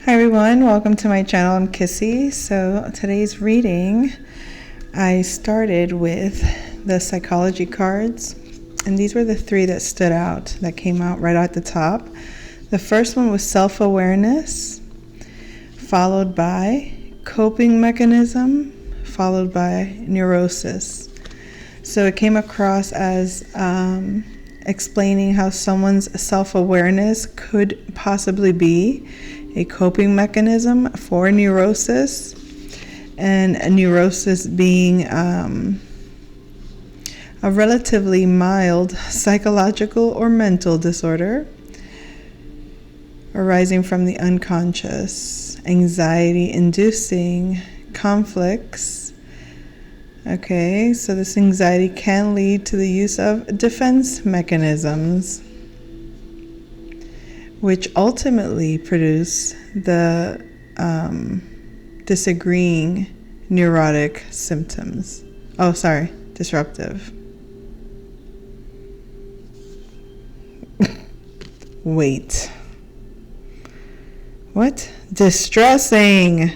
Hi everyone, welcome to my channel. I'm Kissy. So today's reading, I started with the psychology cards, and these were the three that stood out, that came out right at the top. The first one was self-awareness, followed by coping mechanism, followed by neurosis. So it came across as explaining how someone's self-awareness could possibly be a coping mechanism for neurosis, and a neurosis being a relatively mild psychological or mental disorder arising from the unconscious, anxiety-inducing conflicts. Okay, so this anxiety can lead to the use of defense mechanisms, which ultimately produce the disagreeing neurotic symptoms. Disruptive. Wait. What? Distressing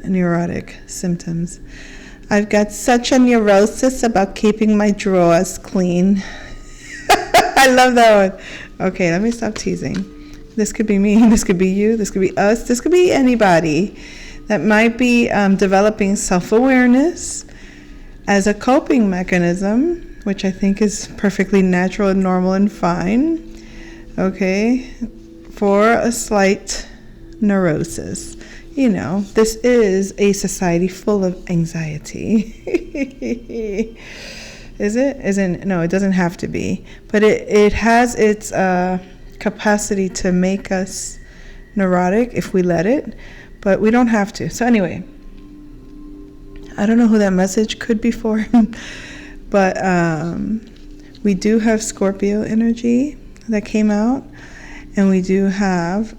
neurotic symptoms. I've got such a neurosis about keeping my drawers clean. I love that one. Okay, let me stop teasing. This could be me, this could be you, this could be us, this could be anybody that might be developing self-awareness as a coping mechanism, which I think is perfectly natural and normal and fine, okay, for a slight neurosis. You know, this is a society full of anxiety. Is it? Isn't? No, it doesn't have to be. But it has its capacity to make us neurotic if we let it. But we don't have to. So anyway, I don't know who that message could be for. But we do have Scorpio energy that came out. And we do have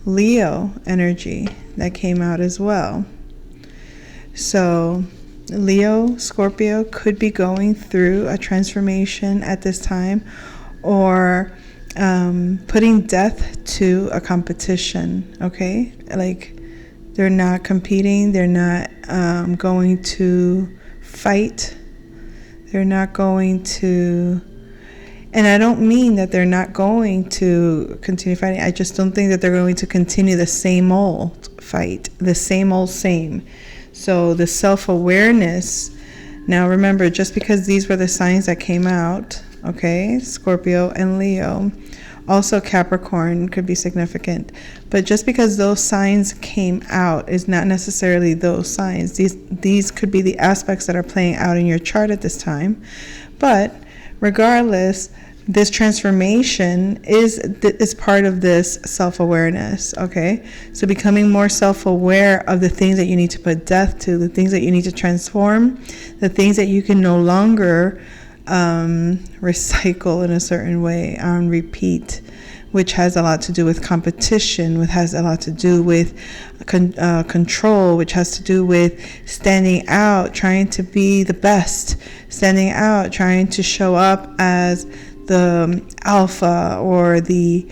Leo energy that came out as well. So Leo, Scorpio could be going through a transformation at this time, or putting death to a competition, okay? Like, they're not competing, they're not going to fight, they're not going to, and I don't mean that they're not going to continue fighting, I just don't think that they're going to continue the same old fight, the same old same. So the self-awareness, now remember, just because these were the signs that came out, okay, Scorpio and Leo, also Capricorn could be significant, but just because those signs came out is not necessarily those signs. These could be the aspects that are playing out in your chart at this time, but regardless, this transformation is part of this self-awareness, okay? So becoming more self-aware of the things that you need to put death to, the things that you need to transform, the things that you can no longer recycle in a certain way on repeat, which has a lot to do with competition, which has a lot to do with control, which has to do with standing out, trying to be the best, standing out, trying to show up as the alpha, or the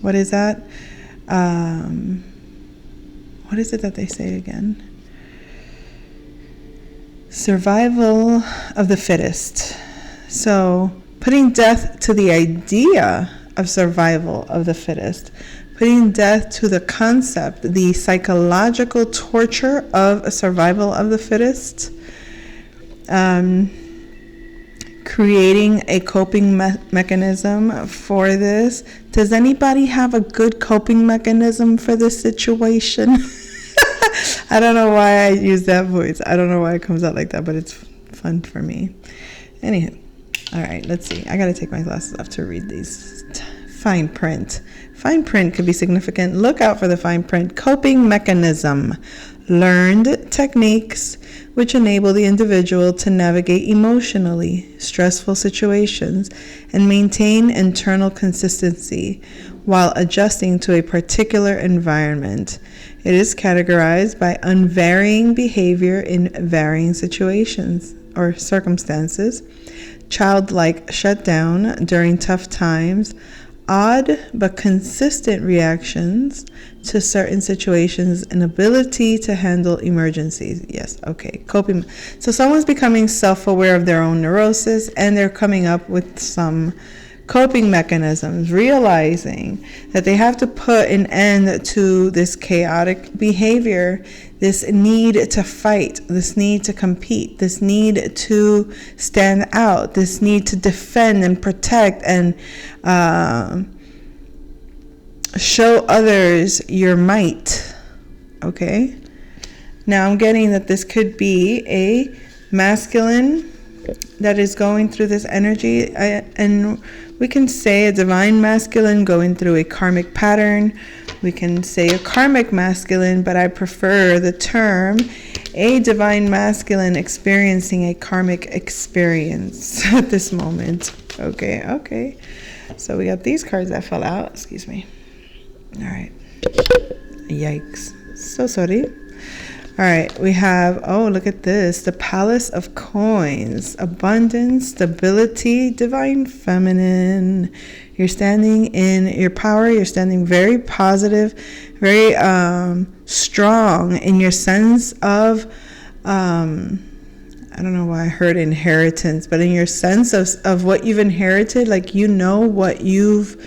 what is that? What is it that they say again? Survival of the fittest. So putting death to the idea of survival of the fittest, putting death to the concept, the psychological torture of a survival of the fittest, creating a coping mechanism for this. Does anybody have a good coping mechanism for this situation? I don't know why I use that voice. I don't know why it comes out like that, but it's fun for me. Anyhow, all right, let's see. I got to take my glasses off to read these. Fine print. Fine print could be significant. Look out for the fine print. Coping mechanism. Learned techniques which enable the individual to navigate emotionally stressful situations and maintain internal consistency while adjusting to a particular environment. It is categorized by unvarying behavior in varying situations or circumstances, childlike shutdown during tough times, odd but consistent reactions to certain situations and ability to handle emergencies. Yes, okay. Coping. So someone's becoming self-aware of their own neurosis, and they're coming up with some coping mechanisms, realizing that they have to put an end to this chaotic behavior, this need to fight, this need to compete, this need to stand out, this need to defend and protect and show others your might. Okay? Now I'm getting that this could be a masculine that is going through this energy, and we can say a divine masculine going through a karmic pattern. We can say a karmic masculine, but I prefer the term a divine masculine experiencing a karmic experience at this moment. Okay. So we got these cards that fell out. Excuse me. All right. Yikes. So sorry. All right, we have, look at this. The Palace of Coins. Abundance, stability, divine feminine. You're standing in your power. You're standing very positive, very strong in your sense of, I don't know why I heard inheritance, but in your sense of what you've inherited, like you know what you've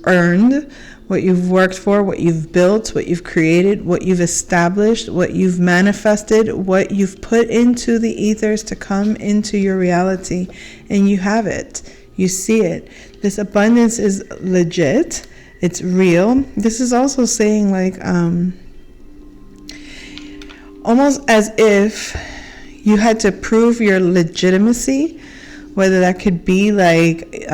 earned, what you've worked for, what you've built, what you've created, what you've established, what you've manifested, what you've put into the ethers to come into your reality, and you have it. You see it. This abundance is legit. It's real. This is also saying like almost as if you had to prove your legitimacy, whether that could be like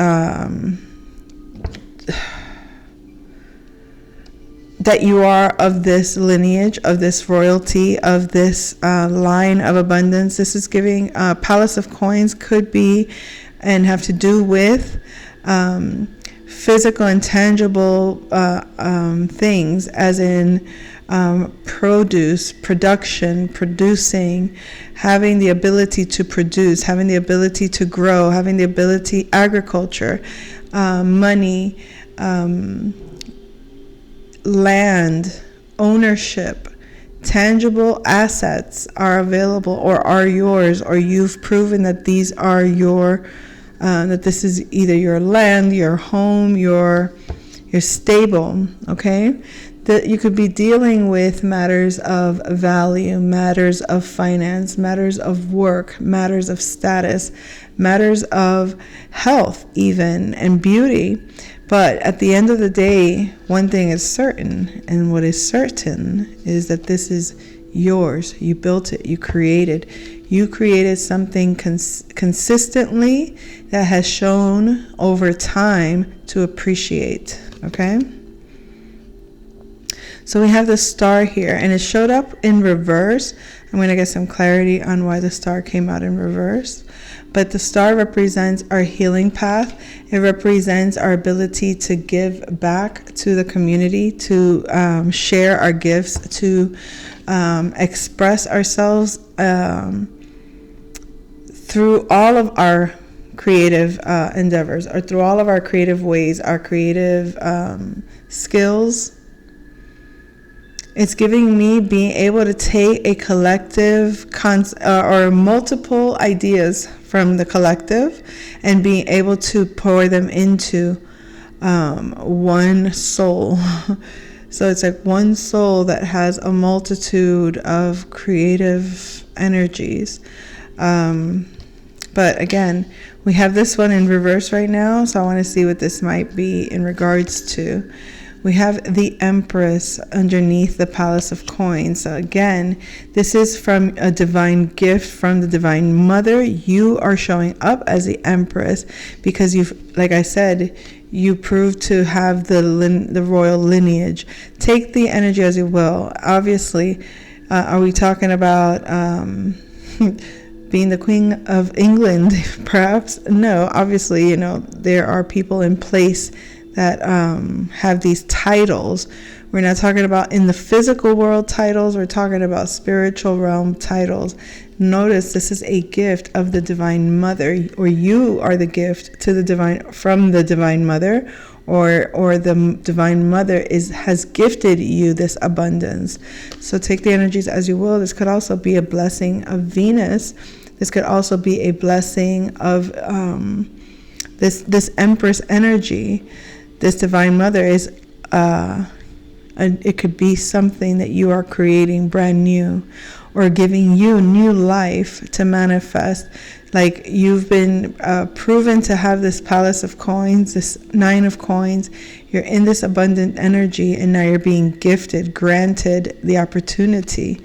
that you are of this lineage, of this royalty, of this line of abundance. This is giving Palace of Coins could be and have to do with physical and tangible things, as in production, producing, having the ability to produce, having the ability to grow, having the ability, agriculture, money, land, ownership, tangible assets are available or are yours, or you've proven that these are your, that this is either your land, your home, your stable, okay? That you could be dealing with matters of value, matters of finance, matters of work, matters of status, matters of health even, and beauty. But at the end of the day, one thing is certain, and what is certain is that this is yours. You built it. You created something consistently that has shown over time to appreciate, okay? So we have the star here, and it showed up in reverse. I'm going to get some clarity on why the star came out in reverse. But the star represents our healing path. It represents our ability to give back to the community, to share our gifts, to express ourselves through all of our creative endeavors, or through all of our creative ways, our creative skills. It's giving me being able to take a collective or multiple ideas from the collective and being able to pour them into one soul. So it's like one soul that has a multitude of creative energies. But again, we have this one in reverse right now, so I want to see what this might be in regards to. We have the Empress underneath the Palace of Coins. So again, this is from a divine gift from the Divine Mother. You are showing up as the Empress because you've, like I said, you prove to have the royal lineage. Take the energy as you will. Obviously, are we talking about being the Queen of England, perhaps? No, obviously, there are people in place that have these titles, We're not talking about in the physical world titles. We're talking about spiritual realm titles. Notice this is a gift of the Divine Mother, or you are the gift to the divine from the Divine Mother, or the Divine Mother has gifted you this abundance. So take the energies as you will. This could also be a blessing of Venus. This could also be a blessing of this Empress energy. This Divine Mother is it could be something that you are creating brand new, or giving you new life to manifest. Like you've been proven to have this Palace of Coins, this 9 of Coins. You're in this abundant energy, and now you're being granted the opportunity.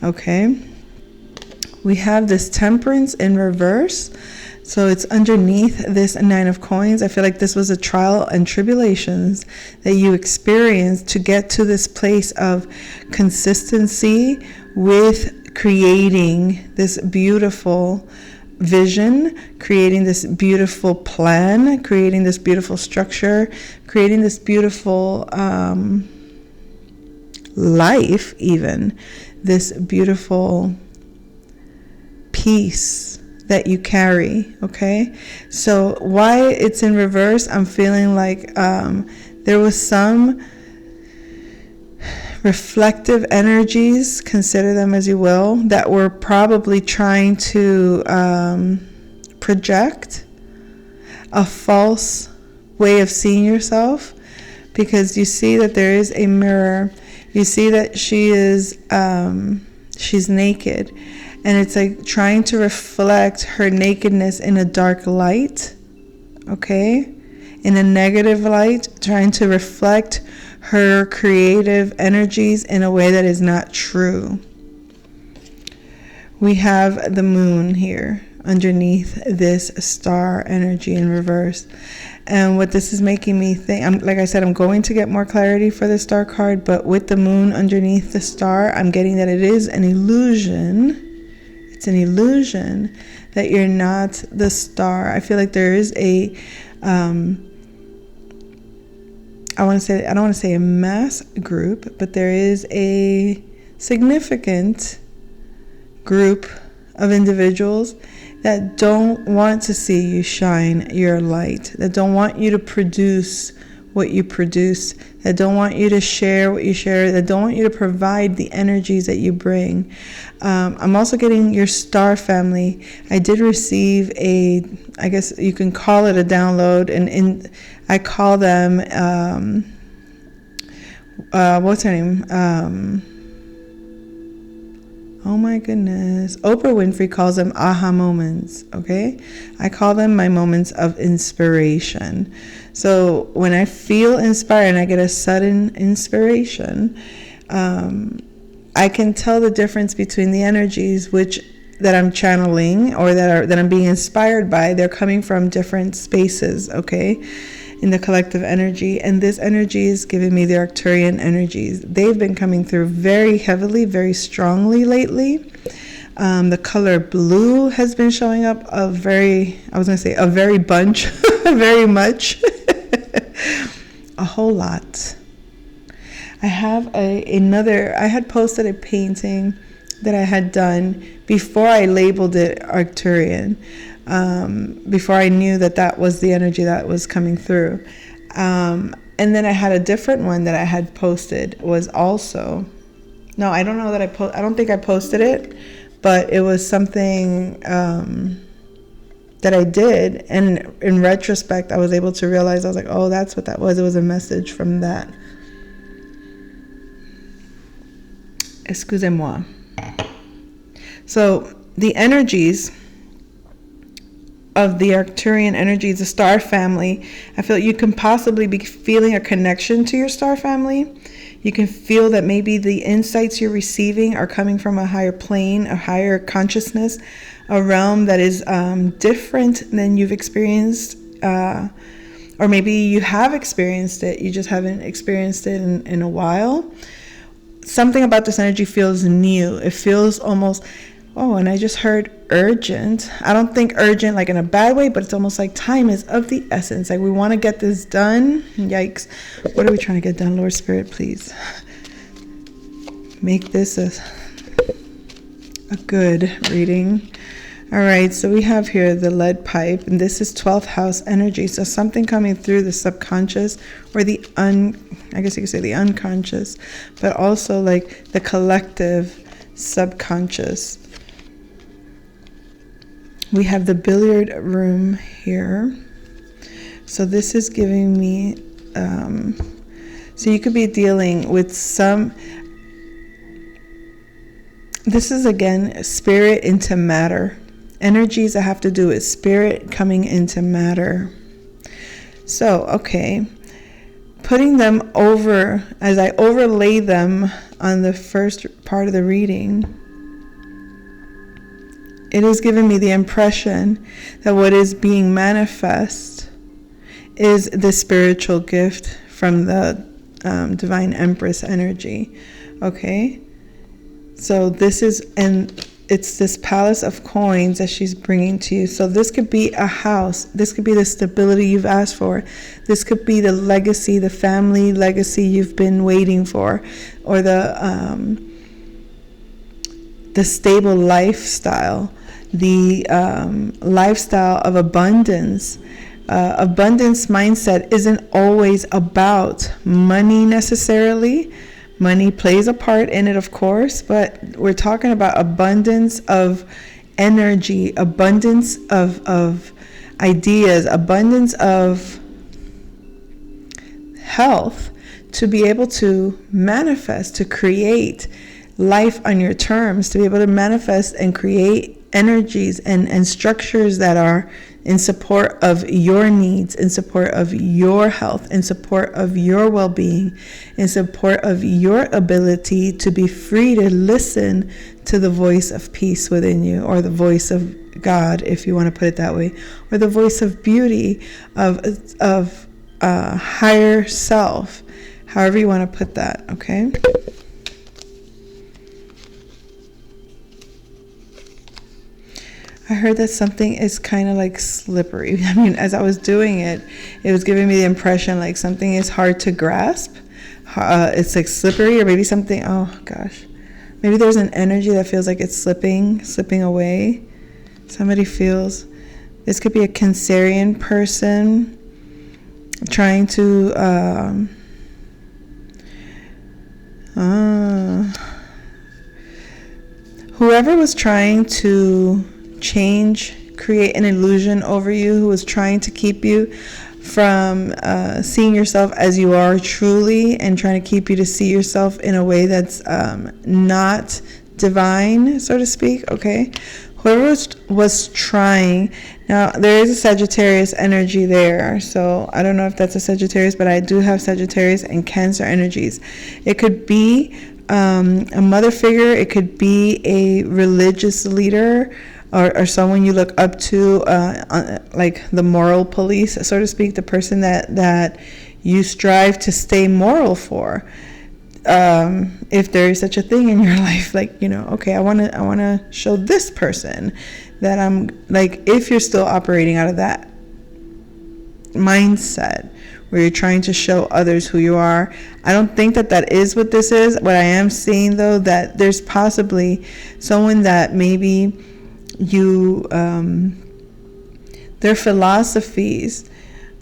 Okay? We have this Temperance in reverse. So it's underneath this 9 of Coins. I feel like this was a trial and tribulations that you experienced to get to this place of consistency with creating this beautiful vision, creating this beautiful plan, creating this beautiful structure, creating this beautiful life, even this beautiful peace that you carry. Okay, so why it's in reverse, I'm feeling like there was some reflective energies, consider them as you will, that were probably trying to project a false way of seeing yourself, because you see that there is a mirror. You see that she is she's naked, and it's like trying to reflect her nakedness in a dark light, okay, in a negative light, trying to reflect her creative energies in a way that is not true. We have the moon here underneath this star energy in reverse. And what this is making me think, like I said, I'm going to get more clarity for the star card, but with the moon underneath the star, I'm getting that it is an illusion. It's an illusion that you're not the star. I feel like there is a I don't want to say a mass group, but there is a significant group of individuals that don't want to see you shine your light, that don't want you to produce what you produce, that don't want you to share what you share, that don't want you to provide the energies that you bring. I'm also getting your star family. I did receive I guess you can call it a download, and I call them, what's her name? Oh my goodness. Oprah Winfrey calls them aha moments, okay? I call them my moments of inspiration. So when I feel inspired and I get a sudden inspiration, I can tell the difference between the energies that I'm channeling or that I'm being inspired by. They're coming from different spaces, okay, in the collective energy. And this energy is giving me the Arcturian energies. They've been coming through very heavily, very strongly lately. The color blue has been showing up a very bunch, very much, a whole lot. I have I had posted a painting that I had done before I labeled it Arcturian, before I knew that was the energy that was coming through. And then I had a different one that I had posted was also, no, I don't know that I don't think I posted it, but it was something that I did. And in retrospect, I was able to realize, I was like, oh, that's what that was. It was a message from that. Excusez-moi. So the energies of the Arcturian energies, the star family, I feel you can possibly be feeling a connection to your star family. You can feel that maybe the insights you're receiving are coming from a higher plane, a higher consciousness, a realm that is different than you've experienced, or maybe you have experienced it, you just haven't experienced it in a while. Something about this energy feels new. It feels almost, oh, and I just heard urgent. I don't think urgent like in a bad way, but it's almost like time is of the essence. Like we want to get this done. Yikes. What are we trying to get done, Lord Spirit? Please make this a good reading. All right, so we have here the lead pipe, and this is 12th house energy. So something coming through the subconscious or I guess you could say the unconscious, but also like the collective subconscious. We have the billiard room here. So this is giving me, so you could be dealing with this is again, spirit into matter. Energies that have to do with spirit coming into matter. So, okay, putting them over, as I overlay them on the first part of the reading, it is giving me the impression that what is being manifest is the spiritual gift from the Divine Empress energy. Okay, so this is, and it's this palace of coins that she's bringing to you. So this could be a house. This could be the stability you've asked for. This could be the legacy, the family legacy you've been waiting for, or the stable lifestyle, the lifestyle of abundance. Abundance mindset isn't always about money necessarily. Money plays a part in it, of course, but we're talking about abundance of energy, abundance of ideas, abundance of health to be able to manifest, to create life on your terms, to be able to manifest and create energies and structures that are in support of your needs, in support of your health, in support of your well-being, in support of your ability to be free to listen to the voice of peace within you, or the voice of God, if you want to put it that way, or the voice of beauty, of higher self, however you want to put that, okay? I heard that something is kind of like slippery. I mean, as I was doing it, it was giving me the impression like something is hard to grasp. It's like slippery, or maybe something, oh gosh. Maybe there's an energy that feels like it's slipping away. Somebody feels, this could be a Cancerian person trying to, whoever was trying to create an illusion over you, who was trying to keep you from seeing yourself as you are truly, and trying to keep you to see yourself in a way that's not divine, so to speak, okay? Whoever was trying, now there is a Sagittarius energy there, so I don't know if that's a Sagittarius, but I do have Sagittarius and Cancer energies. It could be a mother figure, it could be a religious leader, or someone you look up to, like the moral police, so to speak, the person that you strive to stay moral for. If there is such a thing in your life, like, you know, okay, I want to show this person that I'm, like, if you're still operating out of that mindset where you're trying to show others who you are. I don't think that is what this is. What I am seeing, though, that there's possibly someone that maybe you, their philosophies,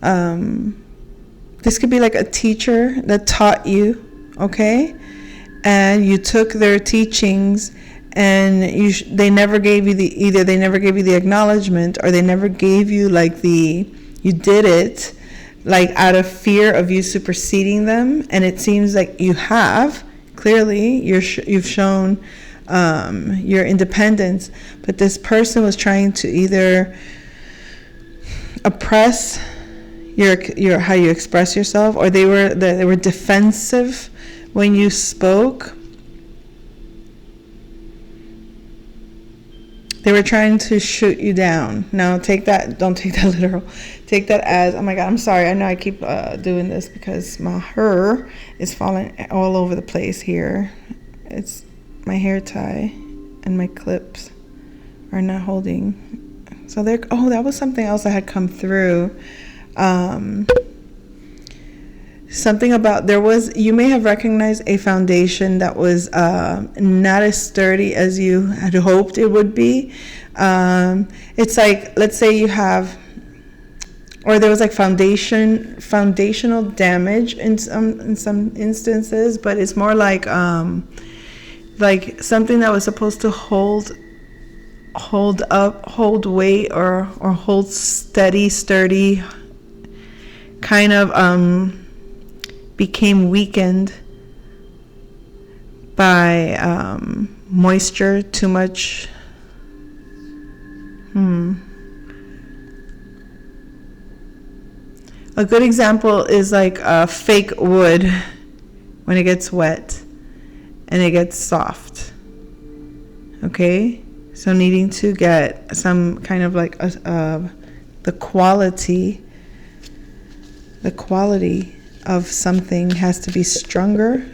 this could be like a teacher that taught you, okay, and you took their teachings, and they never gave you they never gave you the acknowledgement, or they never gave you like you did it like out of fear of you superseding them, and it seems like you have clearly you've shown your independence, but this person was trying to either oppress your how you express yourself, or they were defensive when you spoke. They were trying to shoot you down. Now don't take that literal. Take that as, oh my God, I'm sorry. I know I keep doing this because my hair is falling all over the place here. It's my hair tie and my clips are not holding. So there. Oh, that was something else that had come through. Something about you may have recognized a foundation that was not as sturdy as you had hoped it would be. It's like, let's say you have, or there was like foundational damage in some instances, but it's more like something that was supposed to hold weight, or hold steady, sturdy, kind of became weakened by moisture, too much. A good example is like fake wood when it gets wet and it gets soft. Okay? So needing to get some kind of like the quality of something has to be stronger.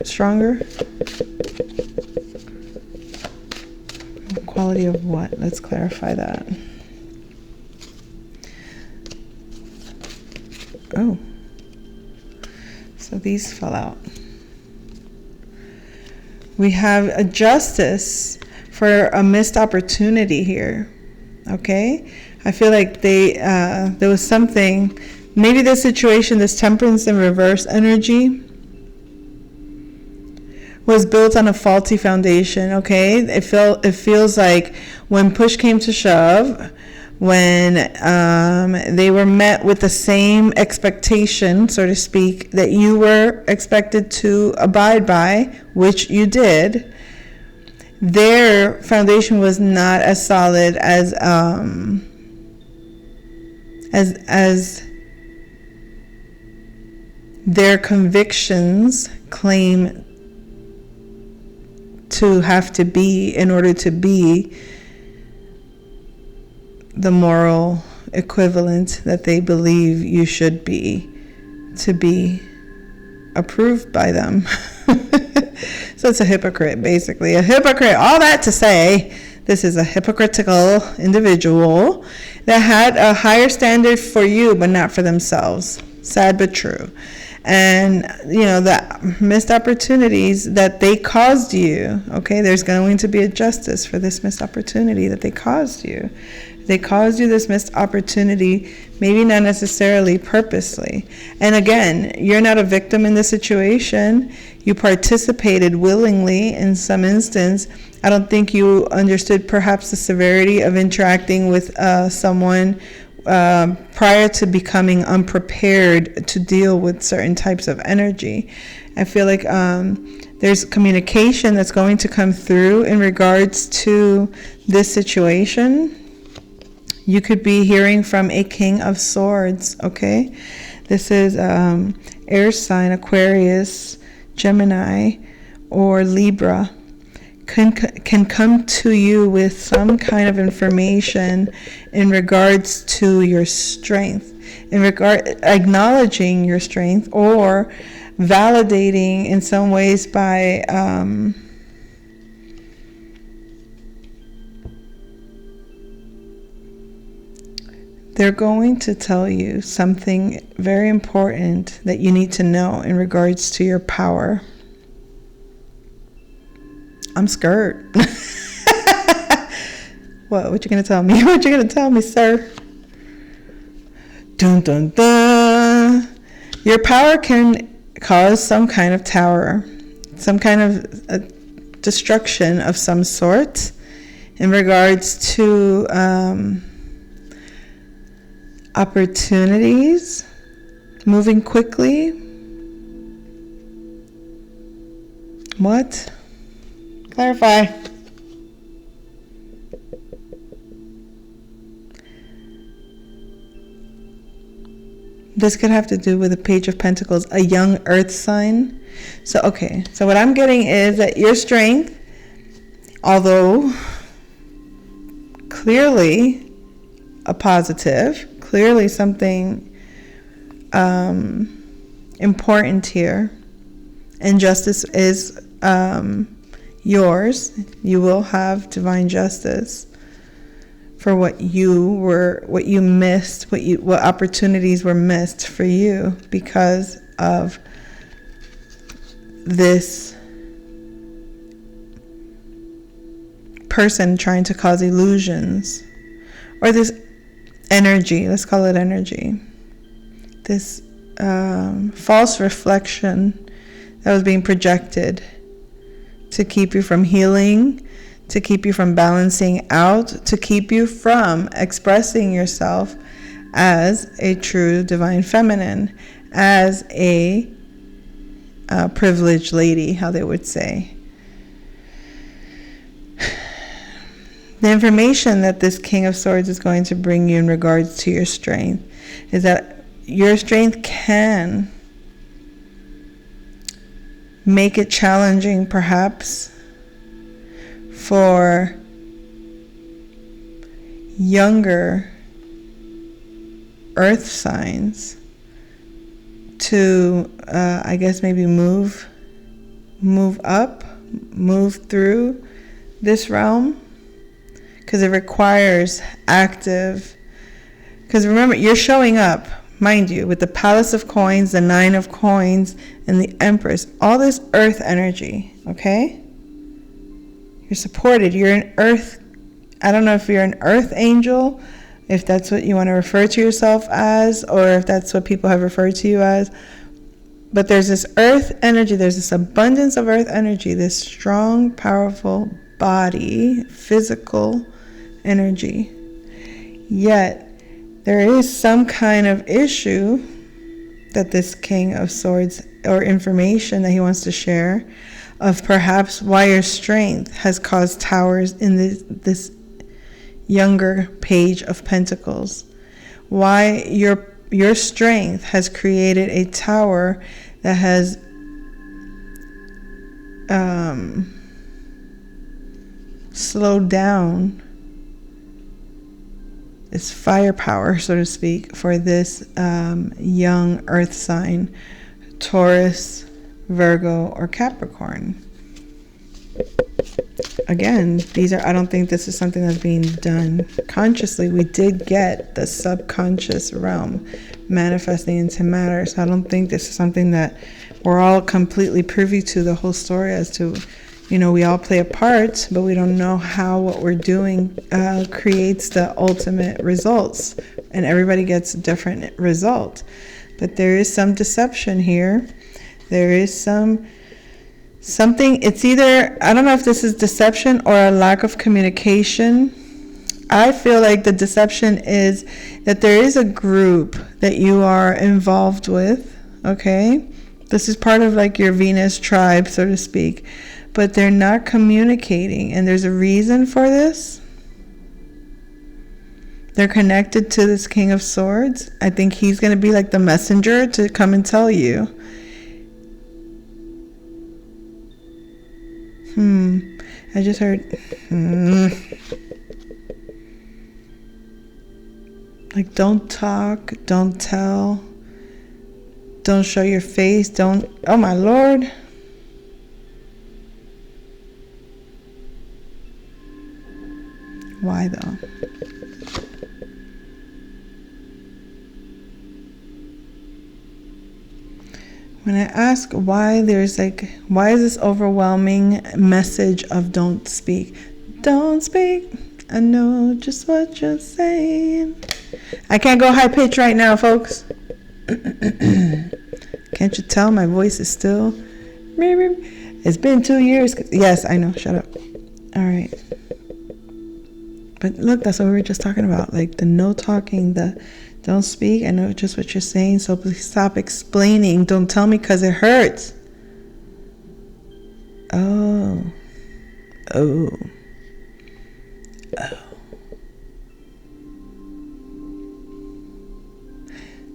Quality of what? Let's clarify that. Oh, so these fell out. We have a justice for a missed opportunity here. Okay, I feel like there was something. Maybe this situation, this temperance in reverse energy, was built on a faulty foundation. Okay, it feels like when push came to shove, when they were met with the same expectation, so to speak, that you were expected to abide by, which you did, their foundation was not as solid as their convictions claim to have to be in order to be the moral equivalent that they believe you should be to be approved by them. So it's a hypocrite, basically. A hypocrite. All that to say, this is a hypocritical individual that had a higher standard for you, but not for themselves. Sad but true. And, the missed opportunities that they caused you, okay, there's going to be a justice for this missed opportunity that they caused you. They caused you this missed opportunity, maybe not necessarily purposely. And again, you're not a victim in this situation. You participated willingly in some instance. I don't think you understood perhaps the severity of interacting with someone prior to becoming unprepared to deal with certain types of energy. I feel like there's communication that's going to come through in regards to this situation. You could be hearing from a King of Swords, okay? This is air sign, Aquarius, Gemini, or Libra. Can come to you with some kind of information in regards to your strength, acknowledging your strength, or validating in some ways by they're going to tell you something very important that you need to know in regards to your power. I'm scared. What you gonna tell me? What you gonna tell me, sir? Dun dun dun. Your power can cause some kind of tower, some kind of destruction of some sort in regards to opportunities, moving quickly. What? Clarify. This could have to do with the Page of Pentacles, a young earth sign. So what I'm getting is that your strength, although clearly a positive, clearly something important here, and justice is yours. You will have divine justice. for what you missed, what opportunities were missed for you because of this person trying to cause illusions, or this energy, let's call it energy, this false reflection that was being projected to keep you from healing, to keep you from balancing out, to keep you from expressing yourself as a true divine feminine, as a privileged lady, how they would say. The information that this King of Swords is going to bring you in regards to your strength is that your strength can make it challenging, perhaps, for younger earth signs to, I guess, maybe move up, move through this realm, because it requires active, because remember, you're showing up, mind you, with the Palace of Coins, the Nine of Coins, and the Empress, all this earth energy, okay? You're supported. You're an earth, I don't know if you're an earth angel, if that's what you want to refer to yourself as, or if that's what people have referred to you as. But there's this earth energy, there's this abundance of earth energy, this strong, powerful body, physical energy. Yet, there is some kind of issue that this King of Swords, or information that he wants to share, of perhaps why your strength has caused towers in this younger Page of Pentacles. Why your strength has created a tower that has slowed down its firepower, so to speak, for this young earth sign, Taurus, Virgo, or Capricorn. Again, I don't think this is something that's being done consciously. We did get the subconscious realm manifesting into matter, so I don't think this is something that we're all completely privy to, the whole story as to, we all play a part, but we don't know how what we're doing creates the ultimate results, and everybody gets a different result. But there is some deception here. There is something, it's either, I don't know if this is deception or a lack of communication. I feel like the deception is that there is a group that you are involved with, okay? This is part of like your Venus tribe, so to speak, but they're not communicating, and there's a reason for this. They're connected to this King of Swords. I think he's going to be like the messenger to come and tell you. I just heard, like, don't talk, don't tell, don't show your face, don't, oh my Lord. Why though? When I ask why is this overwhelming message of don't speak? Don't speak. I know just what you're saying. I can't go high pitch right now, folks. Can't you tell my voice is still? It's been 2 years. Yes, I know. Shut up. All right. But look, that's what we were just talking about. Like the no talking, the don't speak. I know just what you're saying, so please stop explaining. Don't tell me because it hurts. Oh.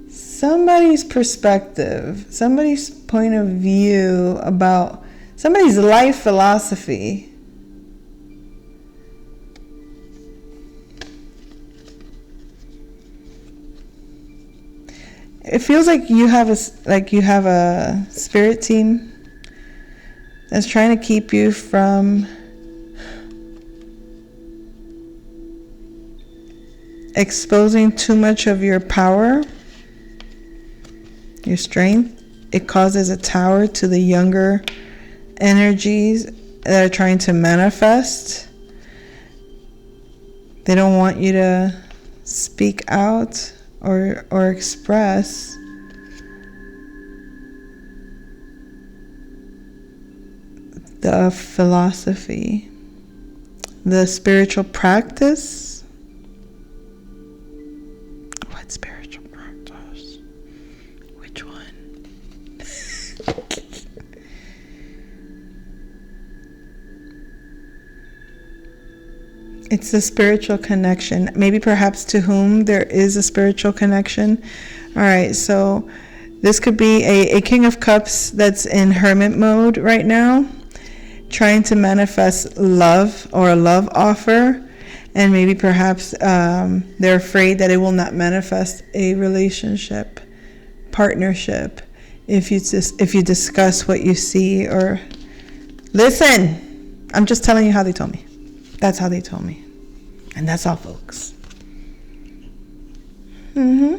Somebody's perspective, somebody's point of view about somebody's life philosophy. It feels like you have a spirit team that's trying to keep you from exposing too much of your power, your strength, it causes a tower to the younger energies that are trying to manifest. They don't want you to speak out or express the philosophy, the spiritual practice. What spiritual practice? Which one? It's the spiritual connection. Maybe perhaps to whom there is a spiritual connection. All right, so this could be a King of Cups that's in hermit mode right now, trying to manifest love or a love offer, and maybe perhaps they're afraid that it will not manifest a relationship, partnership, if you discuss what you see. Or listen, I'm just telling you how they told me. That's how they told me, and that's all, folks. And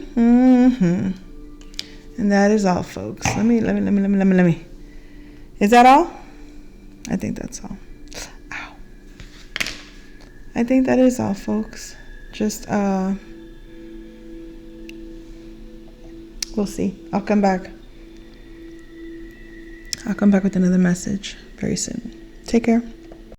that is all, folks. Let me. Is that all? I think that's all. Ow. I think that is all, folks. Just, we'll see. I'll come back with another message very soon. Take care.